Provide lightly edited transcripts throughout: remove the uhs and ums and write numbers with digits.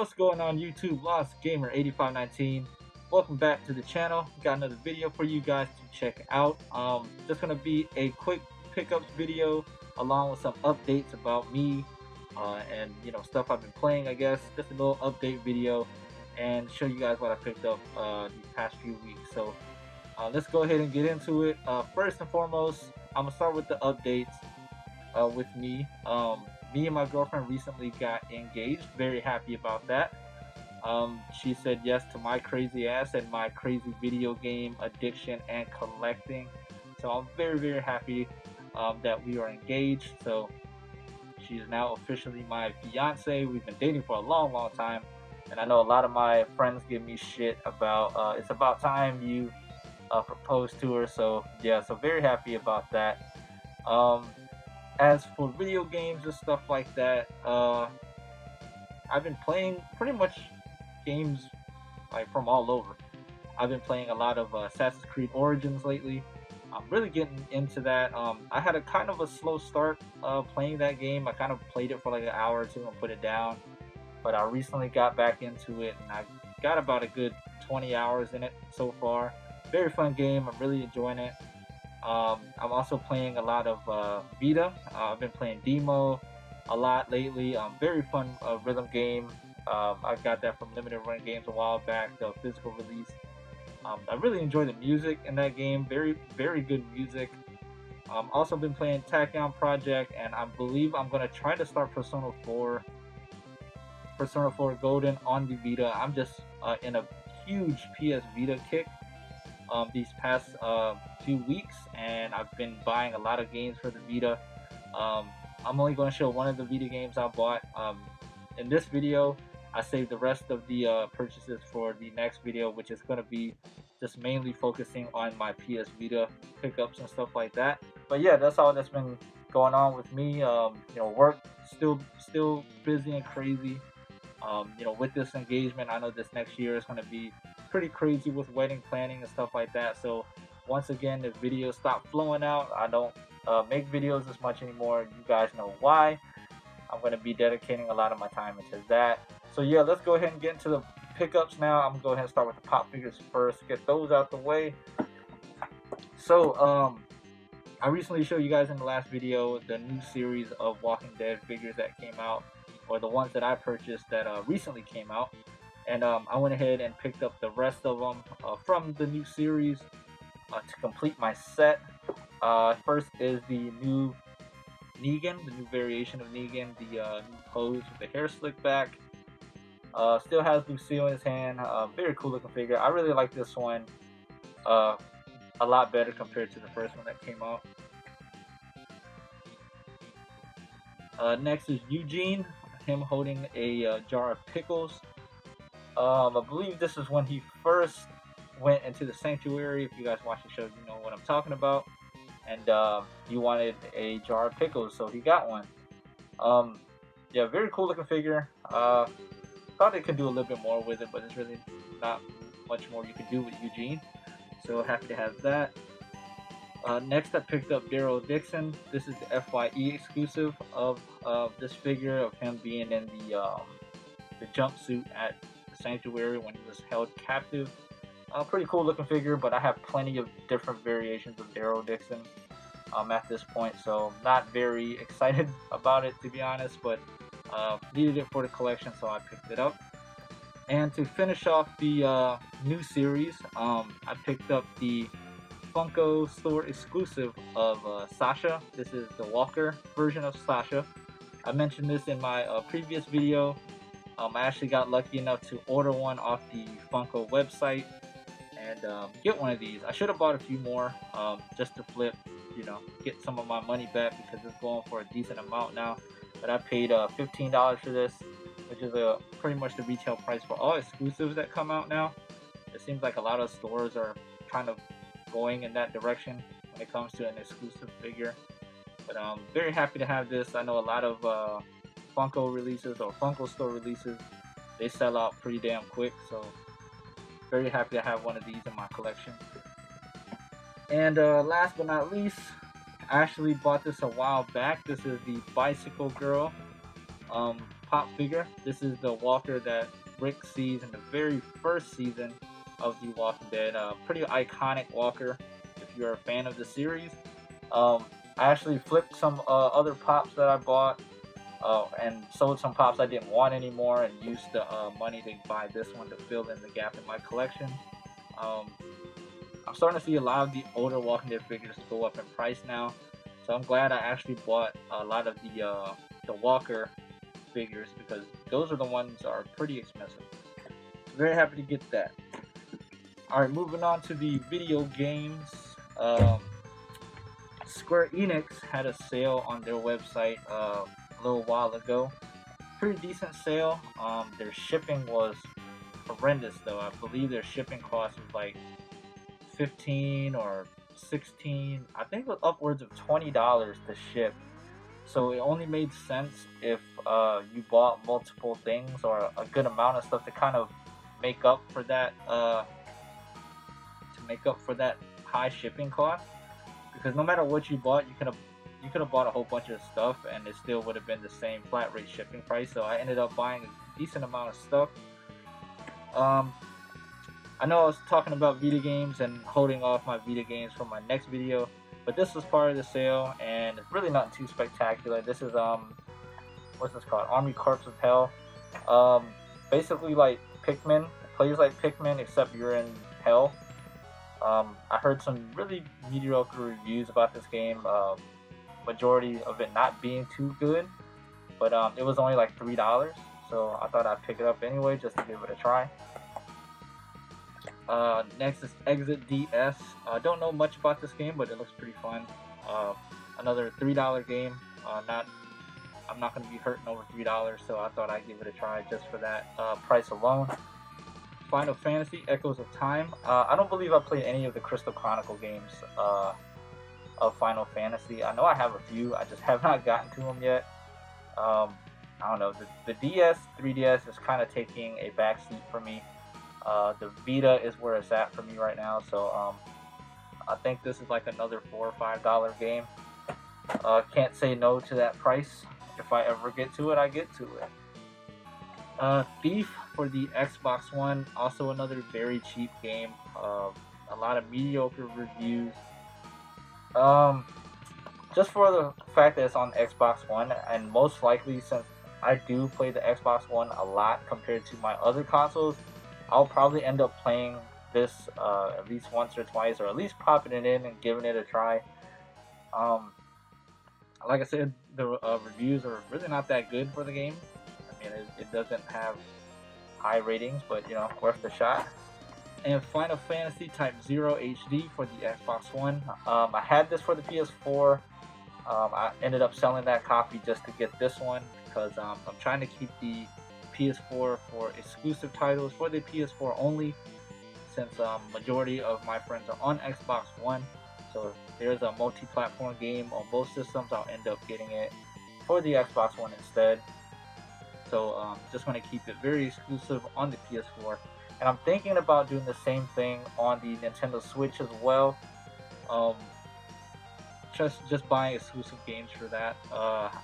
What's going on YouTube? Lost Gamer 8519. Welcome back to the channel. Got another video for you guys to check out. Just gonna be a quick pickups video along with some updates about me and stuff I've been playing. I guess just a little update video and show you guys what I picked up these past few weeks. So let's go ahead and get into it. First and foremost, I'm gonna start with the updates with me. Me and my girlfriend recently got engaged. Very happy about that. She said yes to my crazy ass and my crazy video game addiction and collecting. So I'm very, very happy that we are engaged. So she is now officially my fiance. We've been dating for a long, long time. And I know a lot of my friends give me shit about it's about time you propose to her. So yeah, so very happy about that. As for video games and stuff like that, I've been playing pretty much games like from all over. I've been playing a lot of Assassin's Creed Origins lately. I'm really getting into that. I had a kind of a slow start playing that game. I kind of played it for like an hour or two and put it down. But I recently got back into it and I got about a good 20 hours in it so far. Very fun game. I'm really enjoying it. I'm also playing a lot of Vita. I've been playing Demo a lot lately. Very fun rhythm game. I got that from Limited Run Games a while back, the physical release. I really enjoy the music in that game. Very, very good music. Also been playing Tachyon Project, and I believe I'm gonna try to start Persona 4 Golden on the Vita. I'm just in a huge PS Vita kick these past few weeks, and I've been buying a lot of games for the Vita. I'm only going to show one of the Vita games I bought in this video. I saved the rest of the purchases for the next video, which is going to be just mainly focusing on my PS Vita pickups and stuff like that. But yeah, that's all that's been going on with me. Work still busy and crazy. With this engagement, I know this next year is going to be pretty crazy with wedding planning and stuff like that. So once again, if videos stop flowing out, I don't make videos as much anymore. You guys know why. I'm going to be dedicating a lot of my time into that. So yeah, let's go ahead and get into the pickups now. I'm going to go ahead and start with the pop figures first, get those out the way. So I recently showed you guys in the last video the new series of Walking Dead figures that came out, or the ones that I purchased that recently came out. And I went ahead and picked up the rest of them from the new series to complete my set. First is the new Negan, the new variation of Negan, the new pose with the hair slicked back. Still has Lucille in his hand. Very cool looking figure. I really like this one a lot better compared to the first one that came out. Next is Eugene, him holding a jar of pickles. I believe this is when he first went into the sanctuary. If you guys watch the show, you know what I'm talking about. And he wanted a jar of pickles, so he got one. Yeah, very cool looking figure. Thought they could do a little bit more with it, but there's really not much more you can do with Eugene. So happy to have that. Next, I picked up Daryl Dixon. This is the FYE exclusive of this figure, of him being in the jumpsuit at Sanctuary when he was held captive. Pretty cool looking figure, but I have plenty of different variations of Daryl Dixon at this point, so not very excited about it, to be honest, but needed it for the collection, so I picked it up. And to finish off the new series, I picked up the Funko store exclusive of Sasha. This is the Walker version of Sasha. I mentioned this in my previous video. I actually got lucky enough to order one off the Funko website and get one of these. I should have bought a few more just to flip, get some of my money back because it's going for a decent amount now. But I paid $15 for this, which is pretty much the retail price for all exclusives that come out now. It seems like a lot of stores are kind of going in that direction when it comes to an exclusive figure. But I'm very happy to have this. I know a lot of Funko releases or Funko store releases, they sell out pretty damn quick, so very happy to have one of these in my collection. And last but not least, I actually bought this a while back. This is the Bicycle Girl pop figure. This is the Walker that Rick sees in the very first season of The Walking Dead. Pretty iconic Walker if you're a fan of the series. I actually flipped some other pops that I bought and sold some pops I didn't want anymore and used the money to buy this one to fill in the gap in my collection. I'm starting to see a lot of the older Walking Dead figures go up in price now, so I'm glad I actually bought a lot of the Walker figures because those are the ones that are pretty expensive. Very happy to get that. Alright, moving on to the video games. Square Enix had a sale on their website a little while ago. Pretty decent sale. Their shipping was horrendous though. I believe their shipping cost was like 15 or 16. I think it was upwards of $20 to ship. So it only made sense if you bought multiple things or a good amount of stuff to kind of make up for that high shipping cost. Because no matter what you bought, you could have bought a whole bunch of stuff and it still would have been the same flat rate shipping price. So I ended up buying a decent amount of stuff. I know I was talking about Vita games and holding off my Vita games for my next video, but this was part of the sale and it's really not too spectacular. This is what's this called? Army Corps of Hell. Basically like Pikmin. It plays like Pikmin except you're in hell. I heard some really mediocre reviews about this game. Majority of it not being too good, but it was only like $3, so I thought I'd pick it up anyway just to give it a try. Next is Exit DS. I don't know much about this game, but it looks pretty fun. Another $3 game. I'm not going to be hurting over $3, so I thought I'd give it a try just for that price alone. Final Fantasy Echoes of Time. I don't believe I played any of the Crystal Chronicle games of Final Fantasy. I know I have a few, I just have not gotten to them yet. I don't know, the DS, 3DS is kind of taking a backseat for me. The Vita is where it's at for me right now, so I think this is like another $4 or $5 game. Can't say no to that price. If I ever get to it, I get to it. Thief for the Xbox One, also another very cheap game. A lot of mediocre reviews. Just for the fact that it's on Xbox One, and most likely since I do play the Xbox One a lot compared to my other consoles, I'll probably end up playing this at least once or twice, or at least popping it in and giving it a try. Like I said, the reviews are really not that good for the game. I mean, it doesn't have high ratings, but you know, worth the shot. And Final Fantasy Type 0 HD for the Xbox One. I had this for the PS4. I ended up selling that copy just to get this one because I'm trying to keep the PS4 for exclusive titles for the PS4 only, since majority of my friends are on Xbox One. So if there's a multi-platform game on both systems, I'll end up getting it for the Xbox One instead. So just want to keep it very exclusive on the PS4. And I'm thinking about doing the same thing on the Nintendo Switch as well. Just buying exclusive games for that.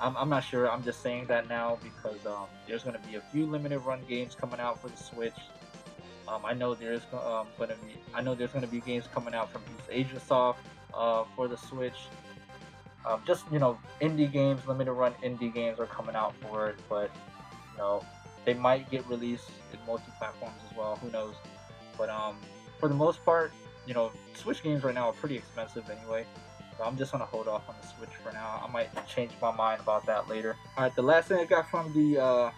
I'm not sure. I'm just saying that now because there's going to be a few limited run games coming out for the Switch. I know there's going to be games coming out from East Asia Soft for the Switch. Just, you know, indie games, limited run indie games are coming out for it, but you know, they might get released in multi-platforms as well. Who knows? But for the most part, you know, Switch games right now are pretty expensive anyway. So I'm just gonna hold off on the Switch for now. I might change my mind about that later. All right, the last thing I got from the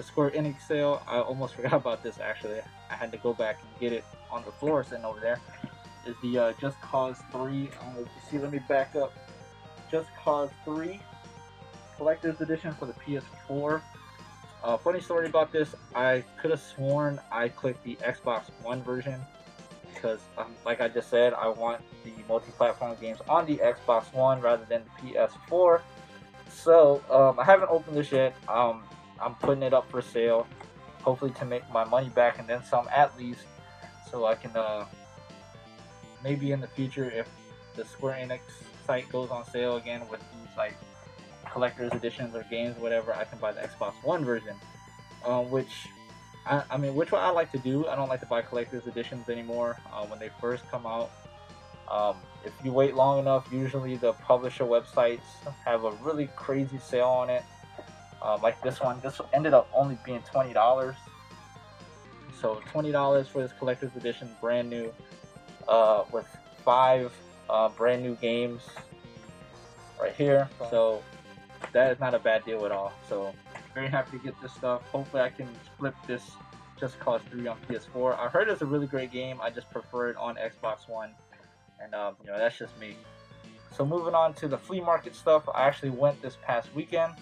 Square Enix sale, I almost forgot about this actually. I had to go back and get it on the floor sitting over there. Is the Just Cause 3. I don't know if you see. Let me back up. Just Cause 3 Collector's Edition for the PS4. Funny story about this. I could have sworn I clicked the Xbox One version because, like I just said, I want the multi-platform games on the Xbox One rather than the PS4. So I haven't opened this yet. I'm putting it up for sale, hopefully to make my money back and then some at least, so I can maybe in the future, if the Square Enix site goes on sale again with these like collector's editions or games, whatever, I can buy the Xbox One version, which I mean, which I like to do. I don't like to buy collector's editions anymore when they first come out. If you wait long enough, usually the publisher websites have a really crazy sale on it. Like this one ended up only being $20. So $20 for this collector's edition, brand new, with 5 brand new games right here. So that is not a bad deal at all. So very happy to get this stuff. Hopefully I can flip this Just Cause 3 on PS4. I heard it's a really great game. I just prefer it on Xbox One, and you know, that's just me. So moving on to the flea market stuff, I actually went this past weekend.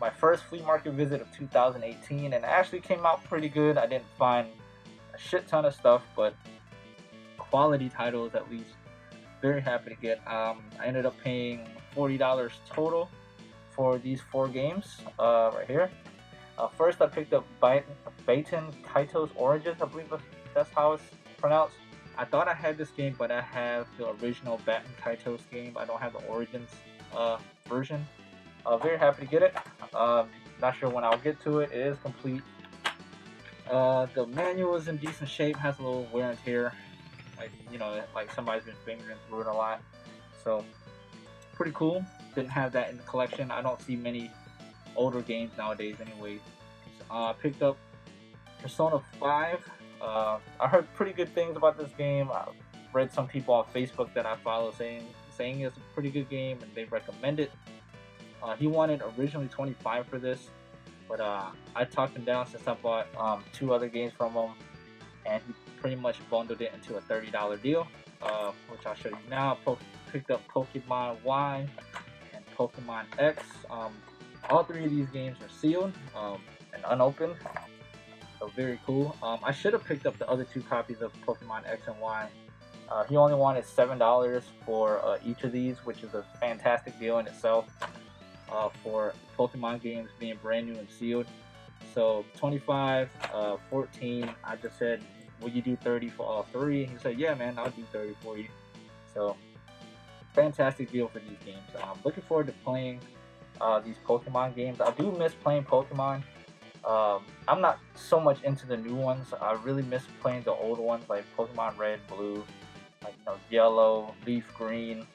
My first flea market visit of 2018, and it actually came out pretty good. I didn't find a shit ton of stuff, but quality titles at least. Very happy to get. I ended up paying $40 total for these 4 games right here. First, I picked up Baten Kaitos Origins. I believe that's how it's pronounced. I thought I had this game, but I have the original Baten Kaitos game. I don't have the Origins version. Very happy to get it. Not sure when I'll get to it. It is complete. The manual is in decent shape. Has a little wear and tear, like, you know, like somebody's been fingering through it a lot. So pretty cool. Didn't have that in the collection. I don't see many older games nowadays anyway. I picked up Persona 5. I heard pretty good things about this game. I read some people on Facebook that I follow saying it's a pretty good game, and they recommend it. He wanted originally $25 for this, but I talked him down since I bought 2 other games from him, and he pretty much bundled it into a $30 deal, which I'll show you now. Picked up Pokemon Y and Pokemon X. All 3 of these games are sealed and unopened, so very cool. I should have picked up the other 2 copies of Pokemon X and Y. He only wanted $7 for each of these, which is a fantastic deal in itself for Pokemon games being brand new and sealed. So 25, 14. I just said, will you do 30 for all 3? He said, yeah, man, I'll do 30 for you. So fantastic deal for these games. I'm looking forward to playing these Pokemon games. I do miss playing Pokemon. I'm not so much into the new ones. I really miss playing the old ones, like Pokemon Red, Blue, like, you know, Yellow, Leaf Green.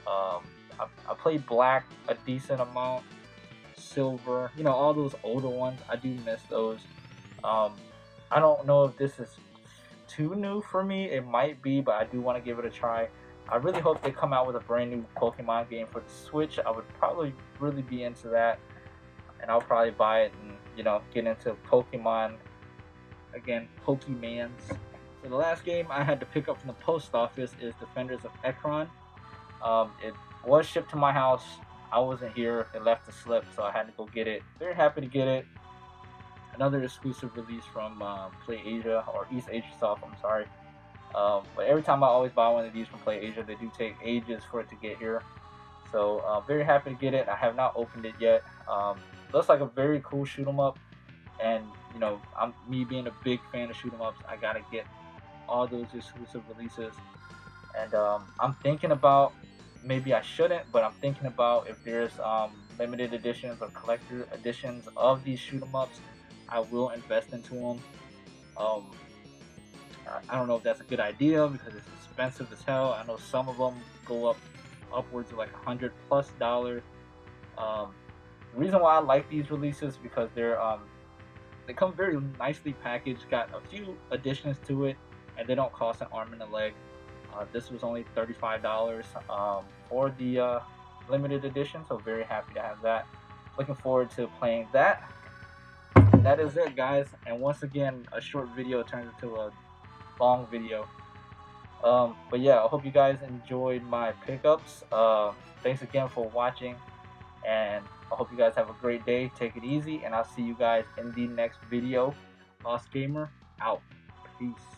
I played Black a decent amount, Silver, you know, all those older ones. I do miss those. I don't know if this is too new for me. It might be, but I do want to give it a try. I really hope they come out with a brand new Pokemon game for the Switch. I would probably really be into that, and I'll probably buy it and, you know, get into Pokemon again, Pokemans. So the last game I had to pick up from the post office is Defenders of Ekron. It was shipped to my house. I wasn't here. It left the slip, so I had to go get it. Very happy to get it. Another exclusive release from Play Asia, or East Asia Soft, I'm sorry. But every time I always buy one of these from Play Asia, they do take ages for it to get here. So very happy to get it. I have not opened it yet. Looks like a very cool shoot 'em up, and you know, me being a big fan of shoot 'em ups, I gotta get all those exclusive releases. And I'm thinking about, maybe I shouldn't, but I'm thinking about if there's limited editions or collector editions of these shoot 'em ups, I will invest into them. I don't know if that's a good idea because it's expensive as hell. I know some of them go upwards of like $100+ dollars. The reason why I like these releases is because they come very nicely packaged, got a few additions to it, and they don't cost an arm and a leg. This was only $35 for the limited edition, so very happy to have that. Looking forward to playing that. And that is it, guys. And once again, a short video turns into a long video. But yeah, I hope you guys enjoyed my pickups. Thanks again for watching, and I hope you guys have a great day. Take it easy, and I'll see you guys in the next video. Lost Gamer out. Peace.